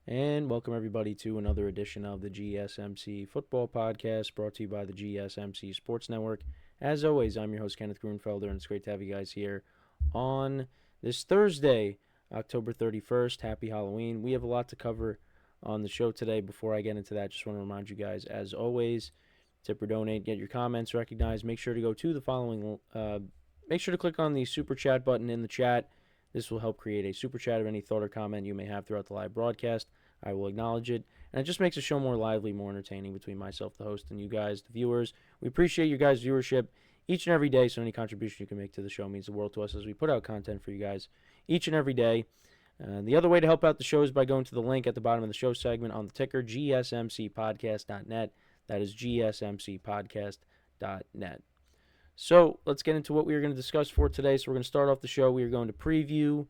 And welcome everybody to another edition of the GSMC Football Podcast, brought to you by the GSMC Sports Network. As always, I'm your host, Kenneth Grunfelder, and it's great to have you guys here on this Thursday, October 31st. Happy Halloween. We have a lot to cover on the show today. Before I get into that, just want to remind you guys, as always, tip or donate, get your comments recognized. Make sure to go to the following, make sure to click on the Super Chat button in the chat. This will help create a super chat of any thought or comment you may have throughout the live broadcast. I will acknowledge it, and it just makes the show more lively, more entertaining between myself, the host, and you guys, the viewers. We appreciate your guys' viewership each and every day, so any contribution you can make to the show means the world to us as we put out content for you guys each and every day. The other way to help out the show is by going to the link at the bottom of the show segment on the ticker, GSMCPodcast.net. That is GSMCPodcast.net. So let's get into what we are going to discuss for today. So we're going to start off the show. We are going to preview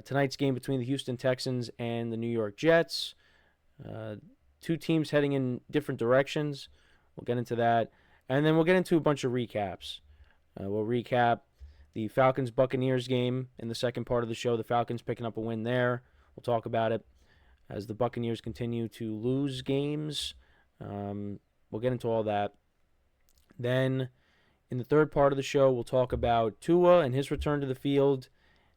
tonight's game between the Houston Texans and the New York Jets. Two teams heading in different directions. We'll get into that. And then we'll get into a bunch of recaps. We'll recap the Falcons-Buccaneers game in the second part of the show. The Falcons picking up a win there. We'll talk about it as the Buccaneers continue to lose games. We'll get into all that. Then in the third part of the show, we'll talk about Tua and his return to the field,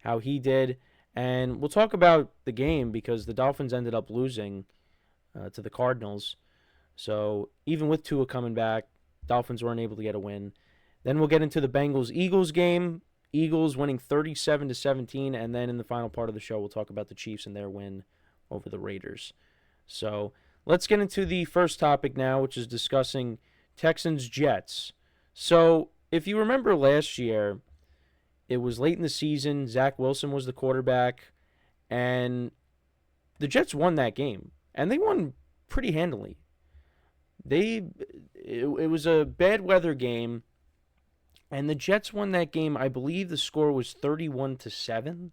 how he did. And we'll talk about the game because the Dolphins ended up losing to the Cardinals. So even with Tua coming back, Dolphins weren't able to get a win. Then we'll get into the Bengals-Eagles game. Eagles winning 37-17. And then in the final part of the show, we'll talk about the Chiefs and their win over the Raiders. So let's get into the first topic now, which is discussing Texans-Jets. So if you remember last year, it was late in the season. Zach Wilson was the quarterback, and the Jets won that game, and they won pretty handily. It was a bad weather game, and the Jets won that game. I believe the score was 31-7,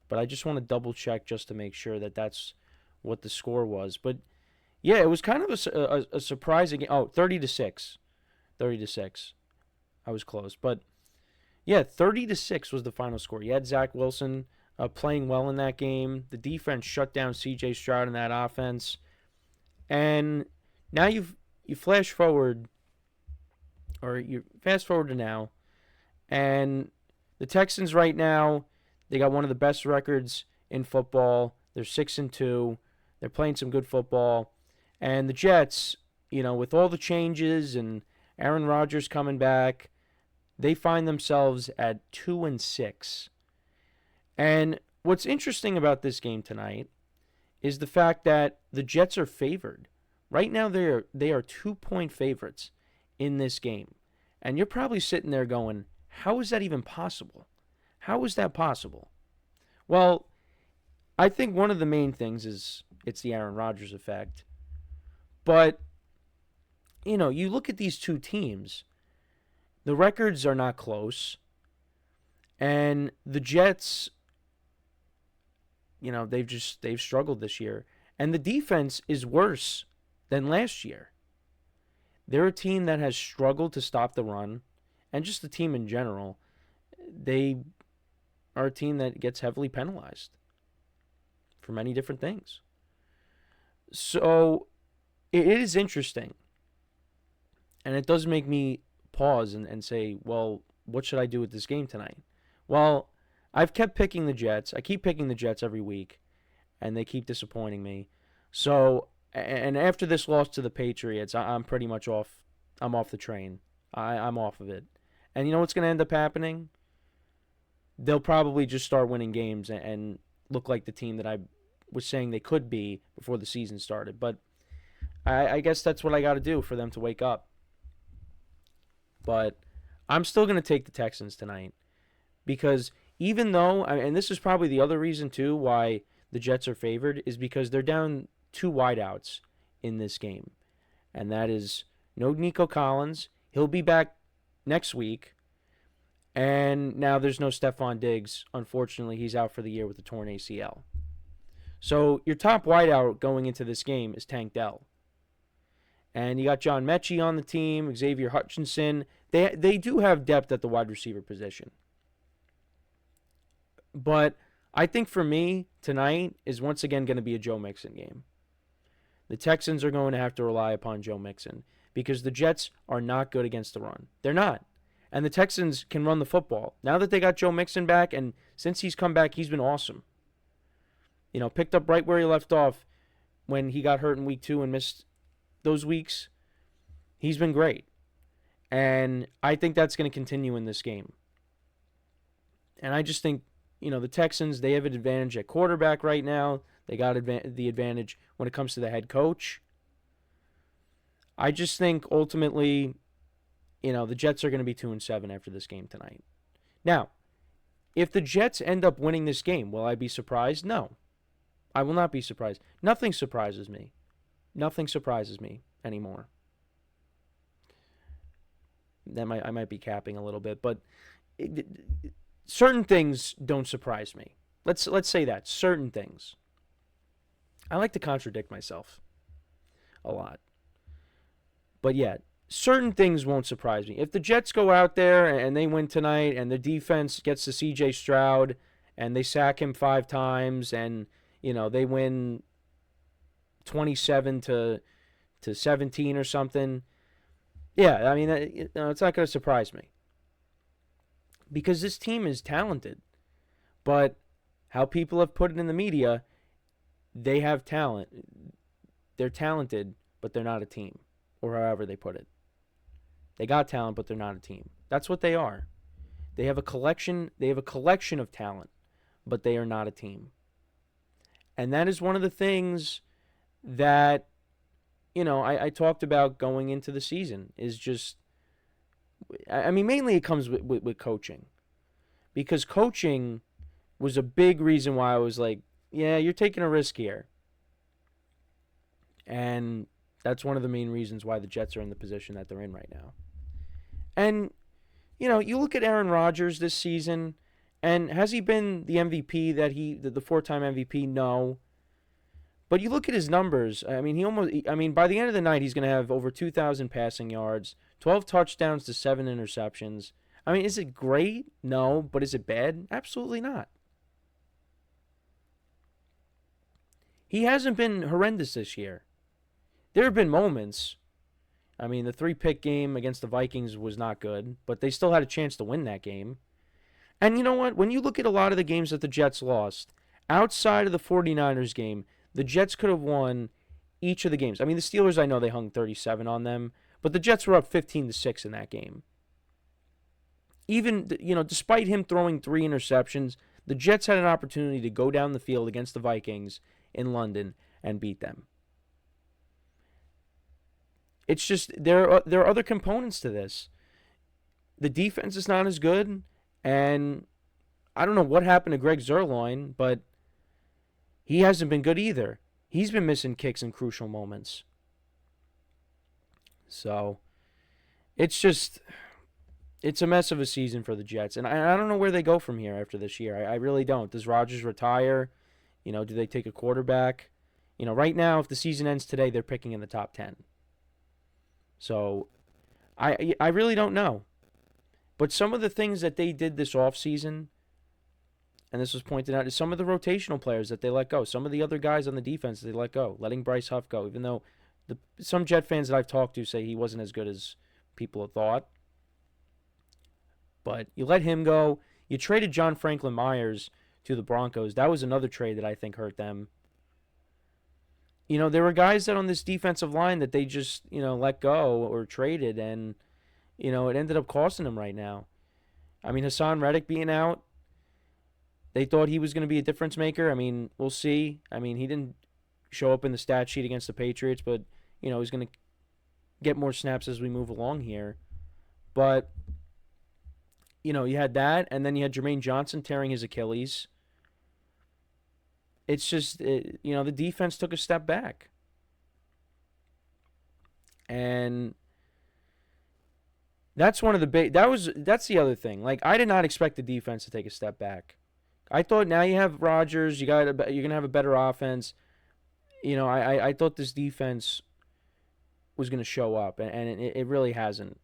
but I just want to double check just to make sure that that's what the score was. But yeah, it was kind of a surprising game. Oh, 30-6. 30-6. I was close, but yeah, 30-6 was the final score. You had Zach Wilson playing well in that game. The defense shut down C.J.Stroud in that offense. And now you flash forward, or you fast forward to now, and the Texans right now, they got one of the best records in football. They're 6-2. They're playing some good football. And the Jets, with all the changes and Aaron Rodgers coming back, they find themselves at 2-6. And what's interesting about this game tonight is the fact that the Jets are favored. Right now they are 2-point favorites in this game. And you're probably sitting there going, how is that even possible? How is that possible? Well, I think one of the main things is it's the Aaron Rodgers effect. But you look at these two teams, the records are not close, and the Jets, they've struggled this year, and the defense is worse than last year. They're a team that has struggled to stop the run, and just the team in general, they are a team that gets heavily penalized for many different things. So it is interesting. And it does make me pause and say, well, what should I do with this game tonight? Well, I've kept picking the Jets. I keep picking the Jets every week, and they keep disappointing me. So, and after this loss to the Patriots, I'm pretty much off. I'm off the train. I'm off of it. And you know what's going to end up happening? They'll probably just start winning games and look like the team that I was saying they could be before the season started. But I guess that's what I got to do for them to wake up. But I'm still going to take the Texans tonight because even though, and this is probably the other reason too why the Jets are favored, is because they're down two wideouts in this game. And that is no Nico Collins. He'll be back next week. And now there's no Stephon Diggs. Unfortunately, he's out for the year with a torn ACL. So your top wideout going into this game is Tank Dell. And you got John Mechie on the team, Xavier Hutchinson. They do have depth at the wide receiver position. But I think for me, tonight is once again going to be a Joe Mixon game. The Texans are going to have to rely upon Joe Mixon because the Jets are not good against the run. They're not. And the Texans can run the football. Now that they got Joe Mixon back, and since he's come back, he's been awesome. Picked up right where he left off when he got hurt in week 2 and missed those weeks. He's been great. And I think that's going to continue in this game. And I just think, the Texans, they have an advantage at quarterback right now. They got the advantage when it comes to the head coach. I just think ultimately, the Jets are going to be 2-7 after this game tonight. Now, if the Jets end up winning this game, will I be surprised? No. I will not be surprised. Nothing surprises me. Nothing surprises me anymore. I might be capping a little bit, but certain things don't surprise me. Let's say that. Certain things. I like to contradict myself a lot. But yeah, certain things won't surprise me. If the Jets go out there and they win tonight and the defense gets to C.J.Stroud and they sack him 5 times and, they win 27 to 17 or something, yeah, I mean, it's not going to surprise me. Because this team is talented. But how people have put it in the media, they have talent. They're talented, but they're not a team. Or however they put it. They got talent, but they're not a team. That's what they are. They have a collection of talent, but they are not a team. And that is one of the things that, I talked about going into the season is just, mainly it comes with coaching. Because coaching was a big reason why I was like, yeah, you're taking a risk here. And that's one of the main reasons why the Jets are in the position that they're in right now. And, you look at Aaron Rodgers this season, and has he been the MVP the 4-time MVP? No. But you look at his numbers. By the end of the night, he's going to have over 2,000 passing yards, 12 touchdowns to 7 interceptions. Is it great? No. But is it bad? Absolutely not. He hasn't been horrendous this year. There have been moments. The 3-pick game against the Vikings was not good, but they still had a chance to win that game. And you know what? When you look at a lot of the games that the Jets lost, outside of the 49ers game, the Jets could have won each of the games. The Steelers, I know they hung 37 on them, but the Jets were up 15-6 in that game. Even, despite him throwing 3 interceptions, the Jets had an opportunity to go down the field against the Vikings in London and beat them. It's just there are other components to this. The defense is not as good, and I don't know what happened to Greg Zuerlein, but he hasn't been good either. He's been missing kicks in crucial moments. So, it's a mess of a season for the Jets, and I don't know where they go from here after this year. I really don't. Does Rodgers retire? Do they take a quarterback? Right now, if the season ends today, they're picking in the top 10. So, I really don't know. But some of the things that they did this offseason, and this was pointed out, is some of the rotational players that they let go. Some of the other guys on the defense they let go. Letting Bryce Huff go, even though some Jet fans that I've talked to say he wasn't as good as people had thought. But you let him go. You traded John Franklin Myers to the Broncos. That was another trade that I think hurt them. There were guys that on this defensive line that they just, let go or traded, and, it ended up costing them right now. Hassan Reddick being out, they thought he was going to be a difference maker. We'll see. He didn't show up in the stat sheet against the Patriots, but, he's going to get more snaps as we move along here. But, you had that, and then you had Jermaine Johnson tearing his Achilles. It's just, the defense took a step back. And that's one of the big, that's the other thing. I did not expect the defense to take a step back. I thought now you have Rodgers, you're going to have a better offense. I thought this defense was going to show up, and it really hasn't.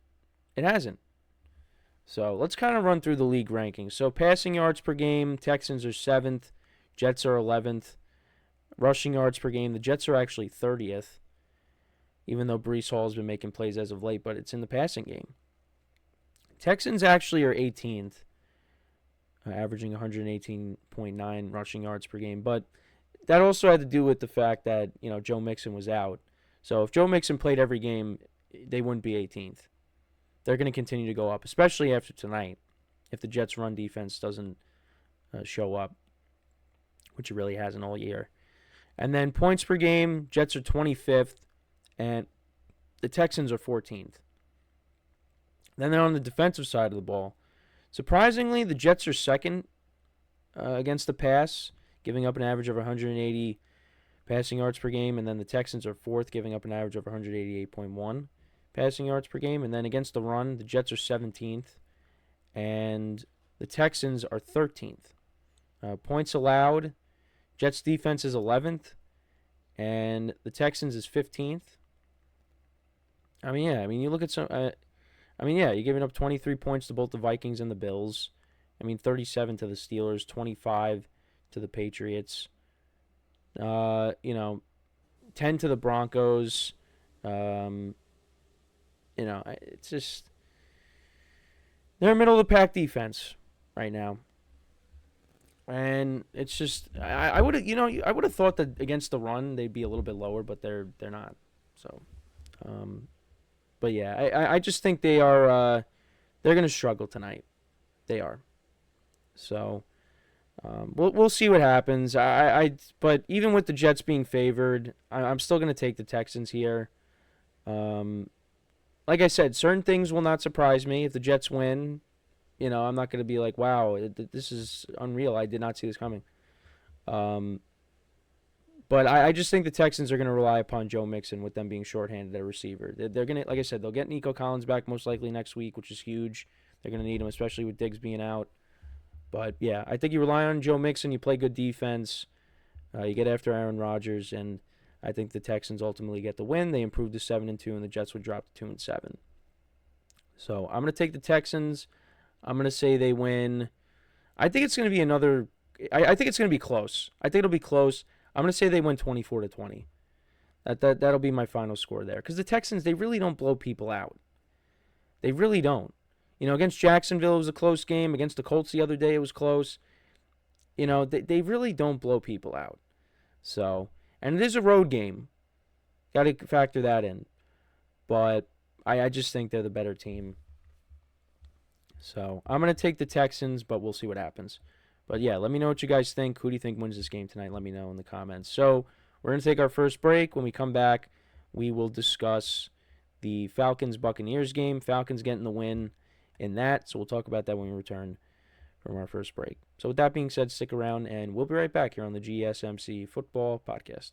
It hasn't. So let's kind of run through the league rankings. So passing yards per game, Texans are 7th, Jets are 11th. Rushing yards per game, the Jets are actually 30th, even though Breece Hall has been making plays as of late, but it's in the passing game. Texans actually are 18th, averaging 118.9 rushing yards per game, but that also had to do with the fact that, Joe Mixon was out. So if Joe Mixon played every game, they wouldn't be 18th. They're going to continue to go up, especially after tonight, if the Jets' run defense doesn't show up, which it really hasn't all year. And then points per game, Jets are 25th, and the Texans are 14th. Then they're on the defensive side of the ball. Surprisingly, the Jets are second against the pass, giving up an average of 180 passing yards per game, and then the Texans are fourth, giving up an average of 188.1 passing yards per game. And then against the run, the Jets are 17th, and the Texans are 13th. Points allowed, Jets defense is 11th, and the Texans is 15th. You look at some. You're giving up 23 points to both the Vikings and the Bills. 37 to the Steelers, 25 to the Patriots. 10 to the Broncos. It's just they're a middle of the pack defense right now, and it's just I would have thought that against the run they'd be a little bit lower, but they're not. So, but yeah, I just think they are they're gonna struggle tonight. They are. So, we'll see what happens. But even with the Jets being favored, I'm still gonna take the Texans here. Like I said, certain things will not surprise me. If the Jets win, I'm not going to be like, wow, this is unreal. I did not see this coming. But I just think the Texans are going to rely upon Joe Mixon with them being shorthanded at receiver. They're going to, like I said, they'll get Nico Collins back most likely next week, which is huge. They're going to need him, especially with Diggs being out. But, yeah, I think you rely on Joe Mixon. You play good defense. You get after Aaron Rodgers, and I think the Texans ultimately get the win. They improve to 7-2, and the Jets would drop to 2-7. So I'm going to take the Texans. I'm going to say they win. I think it's going to be another. I think it's going to be close. I think it'll be close. I'm going to say they win 24-20. That'll be my final score there. Because the Texans, they really don't blow people out. They really don't. Against Jacksonville, it was a close game. Against the Colts the other day, it was close. They really don't blow people out. So, and it is a road game. Got to factor that in. But I just think they're the better team. So, I'm going to take the Texans, but we'll see what happens. But, yeah, let me know what you guys think. Who do you think wins this game tonight? Let me know in the comments. So, we're going to take our first break. When we come back, we will discuss the Falcons-Buccaneers game. Falcons getting the win in that. So, we'll talk about that when we return from our first break. So, with that being said, stick around, and we'll be right back here on the GSMC Football Podcast.